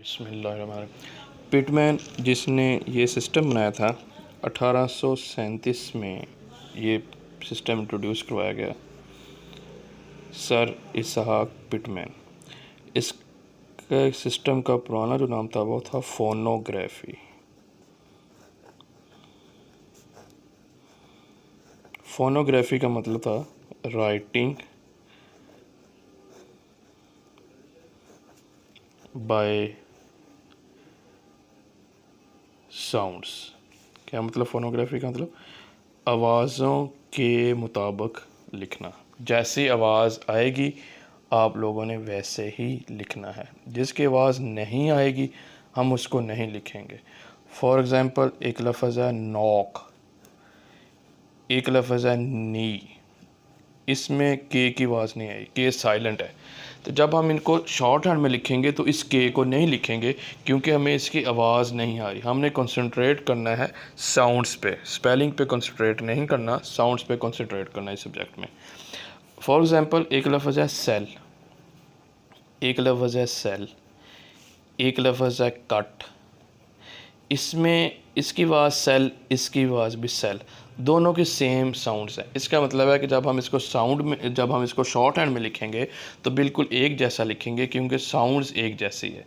बिस्मिल्लाहिर्रहमानिर्रहीम। पिटमैन जिसने ये सिस्टम बनाया था 1837 में ये सिस्टम इंट्रोड्यूस करवाया गया, सर इसहाक पिटमैन। इस सिस्टम का पुराना जो नाम था वो था फोनोग्राफी। फोनोग्राफी का मतलब था राइटिंग बाय साउंड्स। क्या मतलब फोनोग्राफी का मतलब? आवाज़ों के मुताबिक लिखना। जैसी आवाज़ आएगी आप लोगों ने वैसे ही लिखना है। जिसकी आवाज़ नहीं आएगी हम उसको नहीं लिखेंगे। फॉर एग्ज़ाम्पल एक लफ्ज़ है नॉक, एक लफ्ज़ है नी, इसमें के की आवाज़ नहीं आई, के साइलेंट है। तो जब हम इनको शॉर्ट हैंड में लिखेंगे तो इस के को नहीं लिखेंगे क्योंकि हमें इसकी आवाज़ नहीं आ रही। हमने कंसंट्रेट करना है साउंड्स पे, स्पेलिंग पे कंसंट्रेट नहीं करना, साउंड्स पे कंसंट्रेट करना है इस सब्जेक्ट में। फॉर एग्ज़ाम्पल एक लफ्ज़ है सेल, एक लफ्ज़ है सेल, एक लफ्ज़ है कट। इसमें इसकी आवाज़ सेल, इसकी आवाज़ भी सेल, दोनों के सेम साउंड्स हैं। इसका मतलब है कि जब हम इसको शॉर्ट हैंड में लिखेंगे तो बिल्कुल एक जैसा लिखेंगे क्योंकि साउंड्स एक जैसी है।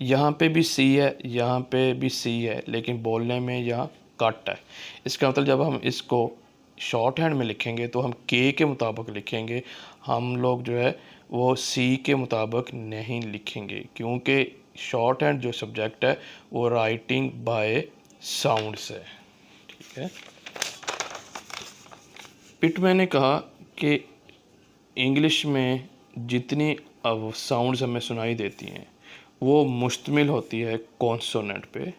यहाँ पे भी सी है, यहाँ पे भी सी है, लेकिन बोलने में यहाँ कट है। इसका मतलब जब हम इसको शॉर्ट हैंड में लिखेंगे तो हम के मुताबिक लिखेंगे, हम लोग जो है वो सी के मुताबिक नहीं लिखेंगे क्योंकि शॉर्ट हैंड जो सब्जेक्ट है वो राइटिंग बाय साउंड्स है। ठीक है। पिटमैन ने कहा कि इंग्लिश में जितनी साउंड्स हमें सुनाई देती हैं वो मुश्तमिल होती है कॉन्सोनेंट पे,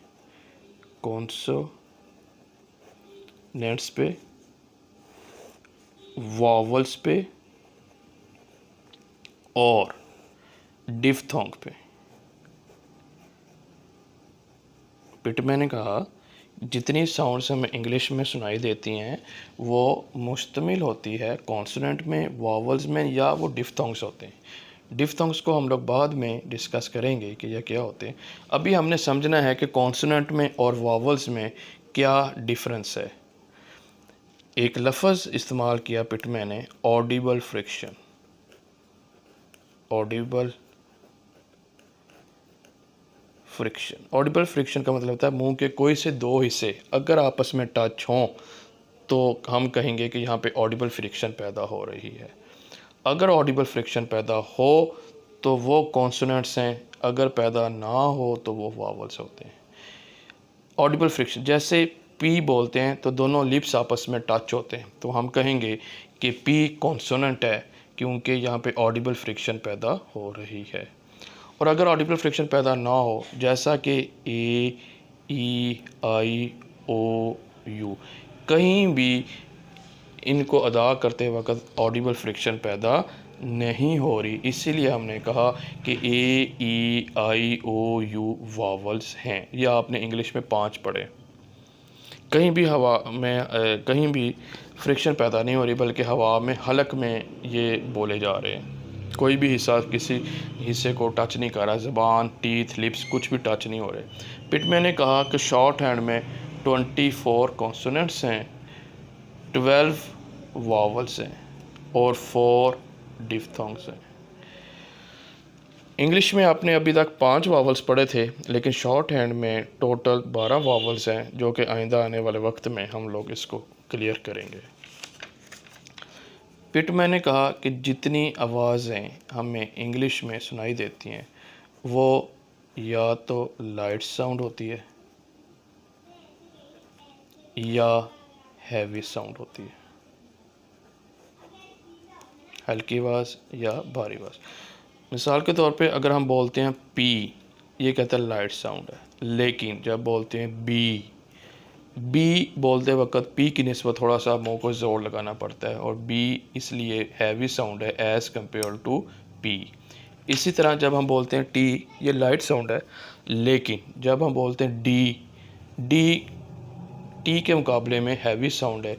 कॉन्सोनेंट्स पे, वॉवल्स पे और डिफ्थोंग पे। पिटमैन ने कहा जितनी साउंड्स हमें इंग्लिश में सुनाई देती हैं वो मुश्तमिल होती है कॉन्सोनेंट में, वॉवल्स में, या वो डिफ्थोंग्स होते हैं। डिफ्थोंग्स को हम लोग बाद में डिस्कस करेंगे कि यह क्या होते हैं। अभी हमने समझना है कि कॉन्सोनेंट में और वॉवल्स में क्या डिफरेंस है। एक लफ्ज़ इस्तेमाल किया पिटमैन ने, ऑडिबल फ्रिक्शन। ऑडिबल फ्रिक्शन का मतलब होता है मुंह के कोई से दो हिस्से अगर आपस में टच हों तो हम कहेंगे कि यहाँ पे ऑडिबल फ्रिक्शन पैदा हो रही है। अगर ऑडिबल फ्रिक्शन पैदा हो तो वो कॉन्सोनेंट्स हैं, अगर पैदा ना हो तो वो वावल्स होते हैं। ऑडिबल फ्रिक्शन जैसे पी बोलते हैं तो दोनों लिप्स आपस में टच होते हैं तो हम कहेंगे कि पी कॉन्सोनेंट है क्योंकि यहाँ पे ऑडिबल फ्रिक्शन पैदा हो रही है। और अगर ऑडिबल फ्रिक्शन पैदा ना हो जैसा कि ए, ई, आई, ओ, यू, कहीं भी इनको अदा करते वक्त ऑडिबल फ्रिक्शन पैदा नहीं हो रही, इसीलिए हमने कहा कि ए, ई, आई, ओ, यू वावल्स हैं। ये आपने इंग्लिश में 5 पढ़े। कहीं भी हवा में कहीं भी फ्रिक्शन पैदा नहीं हो रही बल्कि हवा में, हलक में ये बोले जा रहे हैं। कोई भी हिस्सा किसी हिस्से को टच नहीं कर रहा, ज़बान, टीथ, लिप्स कुछ भी टच नहीं हो रहे। पिटमैन ने कहा कि शॉर्ट हैंड में 24 कॉन्सोनेंट्स हैं, 12 वावल्स हैं और 4 डिफ्थोंग्स हैं। इंग्लिश में आपने अभी तक 5 वावल्स पढ़े थे लेकिन शॉर्ट हैंड में टोटल 12 वावल्स हैं जो कि आइंदा आने वाले वक्त में हम लोग इसको क्लियर करेंगे। पिटमैन ने कहा कि जितनी आवाज़ें हमें इंग्लिश में सुनाई देती हैं वो या तो लाइट साउंड होती है या हैवी साउंड होती है, हल्की आवाज़ या भारी आवाज़। मिसाल के तौर पे अगर हम बोलते हैं पी, ये कहता है लाइट साउंड है, लेकिन जब बोलते हैं बी बोलते वक्त पी की निस्बत थोड़ा सा मुंह को ज़ोर लगाना पड़ता है और बी इसलिए हैवी साउंड है एज़ कम्पेयर टू पी। इसी तरह जब हम बोलते हैं टी, ये लाइट साउंड है, लेकिन जब हम बोलते हैं डी टी के मुकाबले में हैवी साउंड है।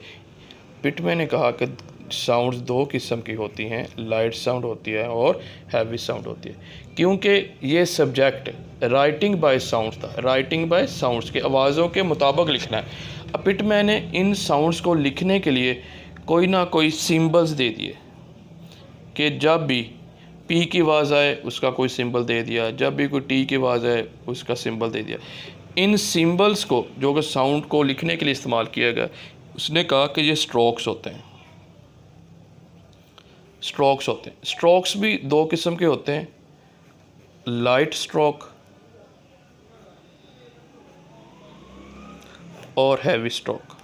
पिटमैन ने कहा कि साउंड्स दो किस्म की होती हैं, लाइट साउंड होती है और हैवी साउंड होती है। क्योंकि ये सब्जेक्ट राइटिंग बाय साउंड्स था, राइटिंग बाय साउंड्स के आवाज़ों के मुताबिक लिखना है। अब पिटमैन ने इन साउंड्स को लिखने के लिए कोई ना कोई सिंबल्स दे दिए कि जब भी पी की आवाज़ आए उसका कोई सिंबल दे दिया, जब भी कोई टी की आवाज़ आए उसका सिंबल दे दिया। इन सिंबल्स को जो कि साउंड को लिखने के लिए इस्तेमाल किया गया, उसने कहा कि ये स्ट्रोक्स होते हैं। स्ट्रोक्स होते हैं। स्ट्रोक्स भी दो किस्म के होते हैं, लाइट स्ट्रोक और हैवी स्ट्रोक।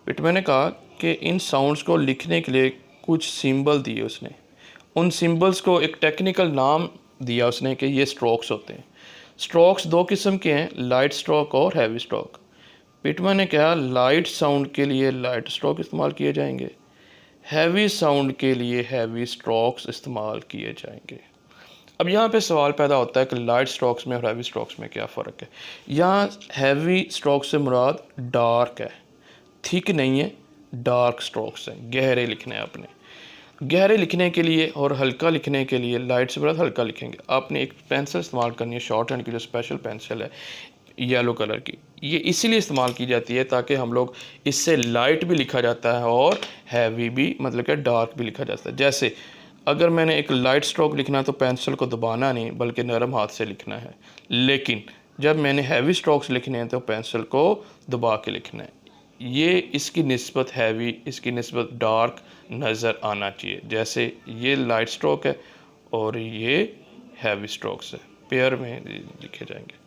पिटमैन ने कहा कि इन साउंड्स को लिखने के लिए कुछ सिंबल दिए उसने, उन सिंबल्स को एक टेक्निकल नाम दिया उसने कि ये स्ट्रोक्स होते हैं। स्ट्रोक्स दो किस्म के हैं, लाइट स्ट्रोक और हैवी स्ट्रोक। पिटमैन ने कहा लाइट साउंड के लिए लाइट स्ट्रोक इस्तेमाल किए जाएंगे, हैवी साउंड के लिए हैवी स्ट्रोक्स इस्तेमाल किए जाएंगे। अब यहाँ पे सवाल पैदा होता है कि लाइट स्ट्रोक्स में और हैवी स्ट्रोक्स में क्या फ़र्क है। यहाँ हैवी स्ट्रोक्स से मुराद डार्क है, थिक नहीं है, डार्क स्ट्रोक्स हैं, गहरे लिखने हैं आपने। गहरे लिखने के लिए और हल्का लिखने के लिए लाइट से मुराद हल्का लिखेंगे। आपने एक पेंसिल इस्तेमाल करनी है, शॉर्ट हैंड की जो स्पेशल पेंसिल है येलो कलर की, ये इसीलिए इस्तेमाल की जाती है ताकि हम लोग इससे लाइट भी लिखा जाता है और हैवी भी, मतलब कि डार्क भी लिखा जाता है। जैसे अगर मैंने एक लाइट स्ट्रोक लिखना है तो पेंसिल को दबाना नहीं बल्कि नरम हाथ से लिखना है, लेकिन जब मैंने हैवी स्ट्रोक्स लिखने हैं तो पेंसिल को दबा के लिखना है। ये इसकी निस्बत हैवी, इसकी निस्बत डार्क नज़र आना चाहिए। जैसे ये लाइट स्ट्रोक है और ये हैवी स्ट्रोक्स है, पेयर में लिखे जाएंगे।